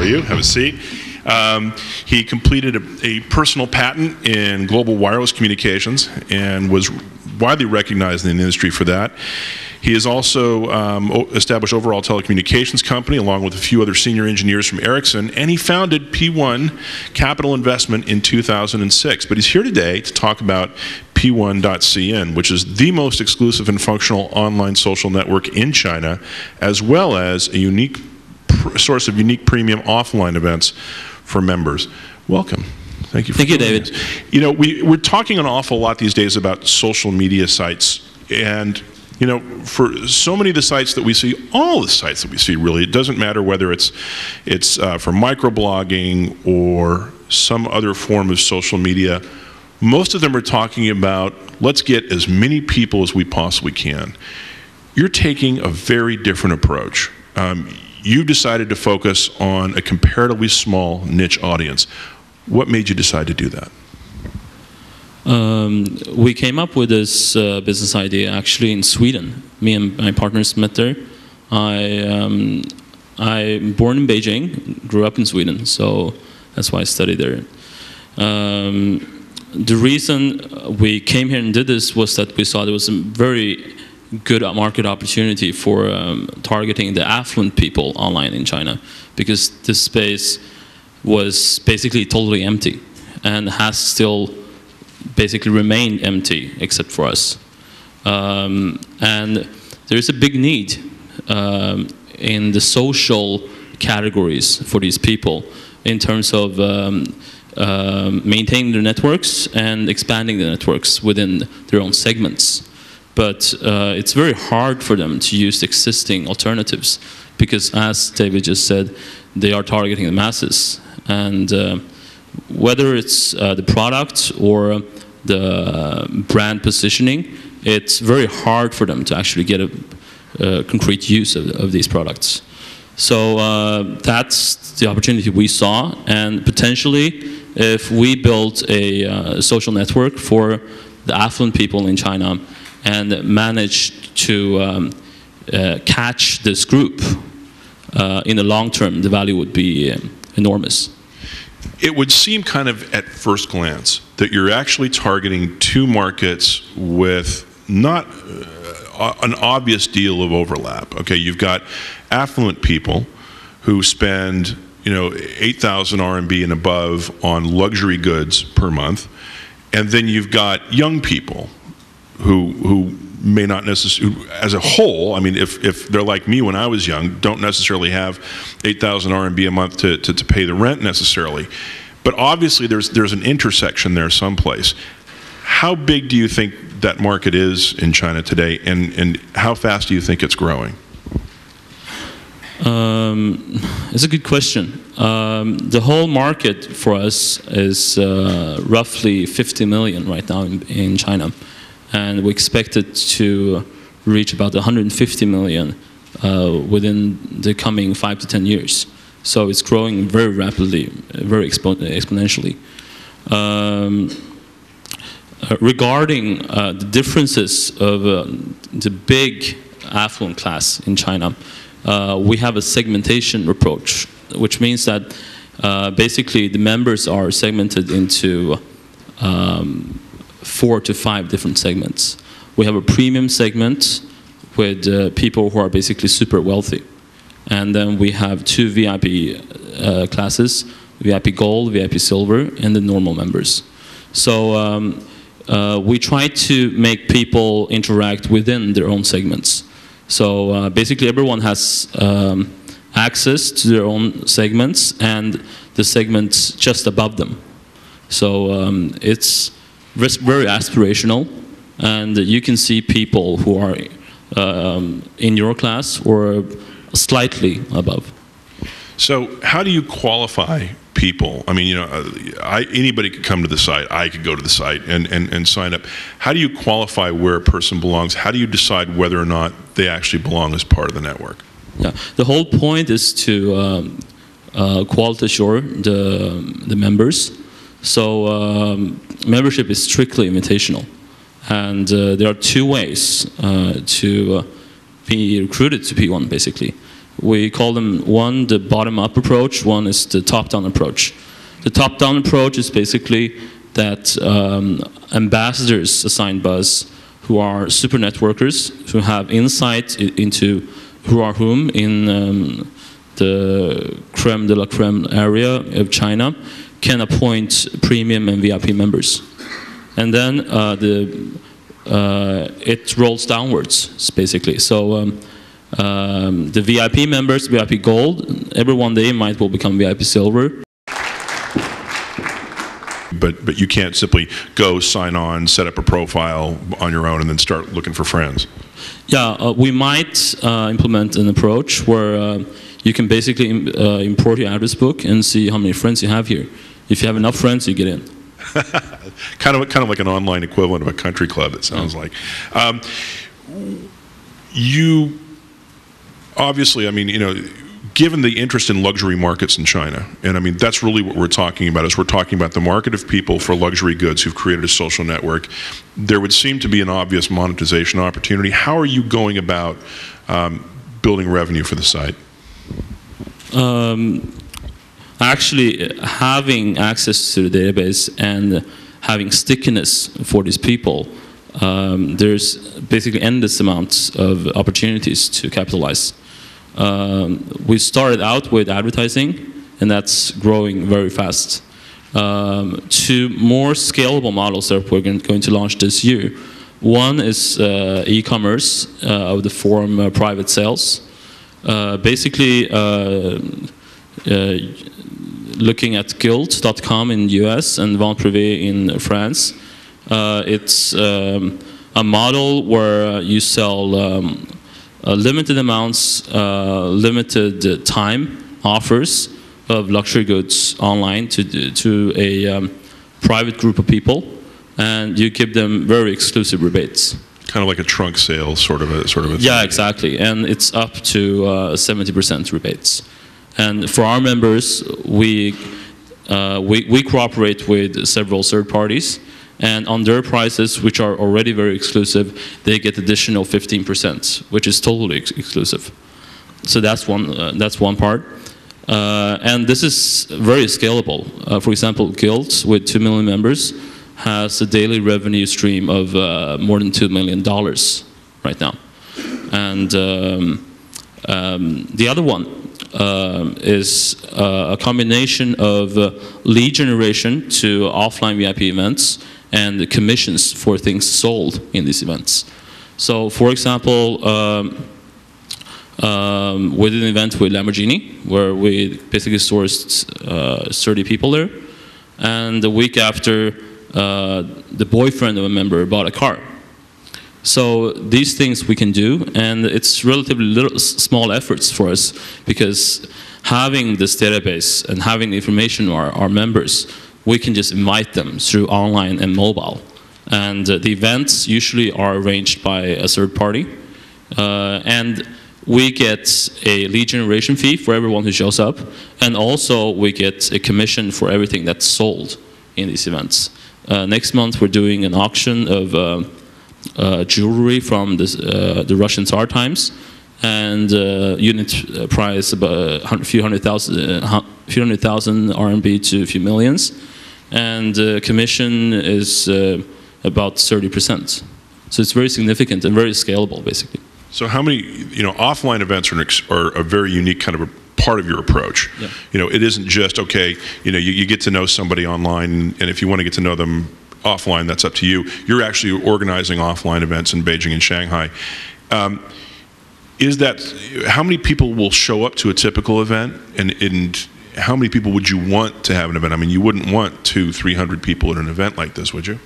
are you? Have a seat. He completed a personal patent in global wireless communications and was widely recognized in the industry for that. He has also established overall telecommunications company along with a few other senior engineers from Ericsson, and he founded P1 Capital Investment in 2006. But he's here today to talk about P1.cn, which is the most exclusive and functional online social network in China, as well as a unique source of unique premium offline events for members. Welcome. Thank you. Thank you, David. You know, we're talking an awful lot these days about social media sites, and you know, for so many of the sites that we see, all the sites that we see really, it doesn't matter whether it's for microblogging or some other form of social media, most of them are talking about, let's get as many people as we possibly can. You're taking a very different approach. You decided to focus on a comparatively small niche audience. What made you decide to do that? We came up with this business idea actually in Sweden. Me and my partners met there. I'm born in Beijing, grew up in Sweden, so that's why I studied there. The reason we came here and did this was that we saw there was a very good market opportunity for targeting the affluent people online in China, because this space was basically totally empty and has still basically remained empty except for us. And there is a big need in the social categories for these people in terms of maintaining their networks and expanding the networks within their own segments. But it's very hard for them to use existing alternatives because, as David just said, they are targeting the masses. And whether it's the product or the brand positioning, it's very hard for them to actually get a concrete use of these products. So that's the opportunity we saw, and potentially if we built a social network for the affluent people in China and managed to catch this group, in the long term, the value would be enormous. It would seem kind of at first glance that you're actually targeting two markets with not an obvious deal of overlap. Okay, you've got affluent people who spend, you know, 8,000 RMB and above on luxury goods per month, and then you've got young people who may not necessarily, as a whole, I mean, if they're like me when I was young, don't necessarily have 8,000 RMB a month to pay the rent necessarily. But obviously there's an intersection there someplace. How big do you think that market is in China today, and how fast do you think it's growing? It's a good question. The whole market for us is roughly 50 million right now in China. And we expect it to reach about 150 million within the coming 5 to 10 years. So it's growing very rapidly, very exponentially. Regarding the differences of the big affluent class in China, we have a segmentation approach, which means that basically the members are segmented into 4 to 5 different segments. We have a premium segment with people who are basically super wealthy. And then we have 2 VIP classes, VIP Gold, VIP Silver, and the normal members. So we try to make people interact within their own segments. So basically everyone has access to their own segments and the segments just above them. So it's very aspirational, and you can see people who are in your class or slightly above. So how do you qualify people? I mean, you know, anybody could come to the site. I could go to the site and sign up. How do you qualify where a person belongs? How do you decide whether or not they actually belong as part of the network? Yeah, the whole point is to quality assure the members. So membership is strictly invitational, and there are 2 ways to be recruited to P1. Basically, We call them, one, the bottom-up approach, one is the top-down approach. The top-down approach is basically that ambassadors assigned Buzz, who are super networkers, who have insight into who are whom in the creme de la creme area of China, can appoint premium and VIP members. And then it rolls downwards, basically. So the VIP members, VIP Gold, every one day will become VIP Silver. But you can't simply go sign on, set up a profile on your own, and then start looking for friends. Yeah, we might implement an approach where you can basically import your address book and see how many friends you have here. If you have enough friends, you get in. kind of like an online equivalent of a country club, it sounds like. You obviously, I mean, you know, given the interest in luxury markets in China, and I mean, that's really what we're talking about, is we're talking about the market of people for luxury goods who've created a social network. There would seem to be an obvious monetization opportunity. How are you going about building revenue for the site? Actually, having access to the database and having stickiness for these people, there's basically endless amounts of opportunities to capitalize. We started out with advertising, and that's growing very fast. Two more scalable models that we're going to launch this year. One is e-commerce of the form private sales. Basically, looking at Guild.com in the US and Vente Privée in France. It's a model where you sell limited amounts, limited time offers of luxury goods online to a private group of people, and you give them very exclusive rebates. Kind of like a trunk sale, sort of a thing. Yeah, exactly, and it's up to 70% rebates. And for our members, we cooperate with several third parties, and on their prices, which are already very exclusive, they get additional 15%, which is totally exclusive. So that's one part. And this is very scalable. For example, Guild, with 2 million members, has a daily revenue stream of more than $2 million right now. And the other one is a combination of lead generation to offline VIP events and the commissions for things sold in these events. So, for example, we did an event with Lamborghini where we basically sourced 30 people there, and the week after, the boyfriend of a member bought a car. So these things we can do, and it's relatively small efforts for us, because having this database and having the information on our members, we can just invite them through online and mobile. And the events usually are arranged by a third party. And we get a lead generation fee for everyone who shows up, and also we get a commission for everything that's sold in these events. Next month we're doing an auction of jewelry from the Russian Tsar times, and unit price about a few hundred thousand RMB to a few millions, and commission is about 30%. So it's very significant and very scalable, basically. So how many, offline events are a very unique kind of a part of your approach. Yeah. It isn't just, okay, you get to know somebody online, and if you want to get to know them offline, that's up to you. You're actually organizing offline events in Beijing and Shanghai. How many people will show up to a typical event, and how many people would you want to have an event? I mean, you wouldn't want 200-300 people at an event like this, would you?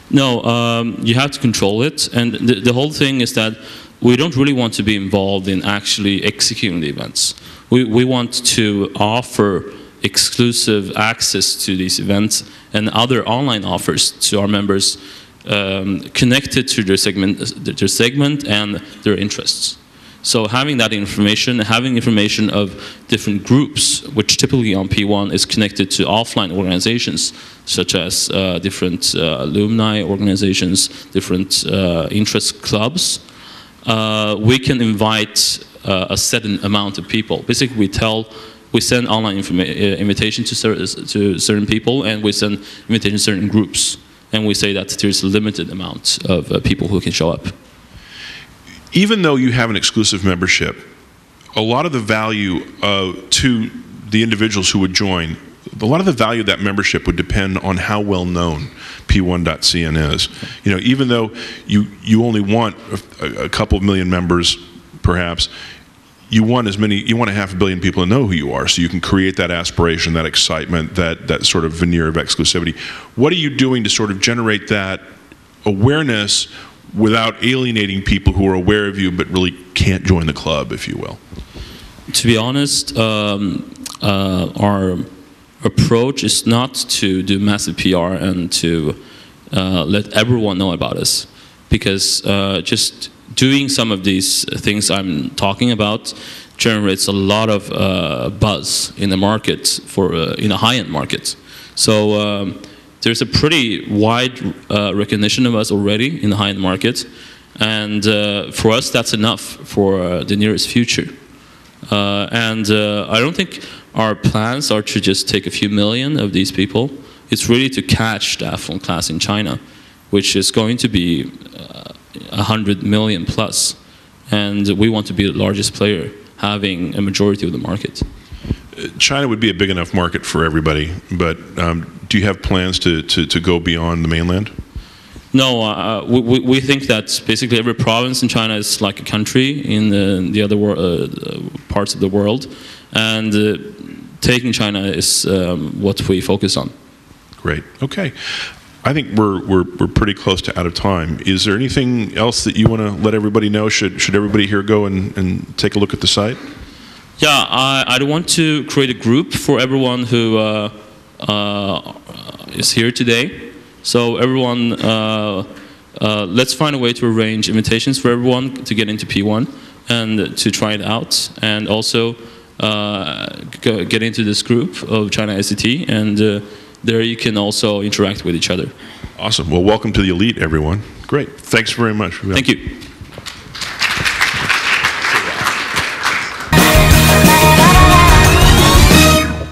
No, you have to control it, and the whole thing is that we don't really want to be involved in actually executing the events. We want to offer exclusive access to these events and other online offers to our members, connected to their segment and their interests. So having that information, having information of different groups, which typically on P1 is connected to offline organizations, such as different alumni organizations, different interest clubs, we can invite a certain amount of people. Basically, we send online invitation to certain people, and we send invitation to certain groups, and we say that there's a limited amount of people who can show up. Even though you have an exclusive membership, a lot of the value to the individuals who would join, a lot of the value of that membership would depend on how well known P1.cn is. You know, even though you only want a couple of million members, perhaps, you want a 500 million people to know who you are, so you can create that aspiration, that excitement, that sort of veneer of exclusivity. What are you doing to sort of generate that awareness without alienating people who are aware of you but really can't join the club, if you will? To be honest, our approach is not to do massive PR and to let everyone know about us, because just doing some of these things I'm talking about generates a lot of buzz in the market in a high-end market. So there's a pretty wide recognition of us already in the high-end market, and for us that's enough for the nearest future. And I don't think our plans are to just take a few million of these people. It's really to catch the affluent class in China, which is going to be 100 million plus, and we want to be the largest player, having a majority of the market. China would be a big enough market for everybody, but do you have plans to go beyond the mainland? No, we think that basically every province in China is like a country in the other parts of the world, and taking China is what we focus on. Great. Okay. I think we're pretty close to out of time. Is there anything else that you want to let everybody know? Should everybody here go and take a look at the site? Yeah, I want to create a group for everyone who is here today. So everyone, let's find a way to arrange invitations for everyone to get into P1 and to try it out, and also get into this group of China ICT, and there you can also interact with each other. Awesome. Well, welcome to the elite, everyone. Great. Thanks very much. Thank you.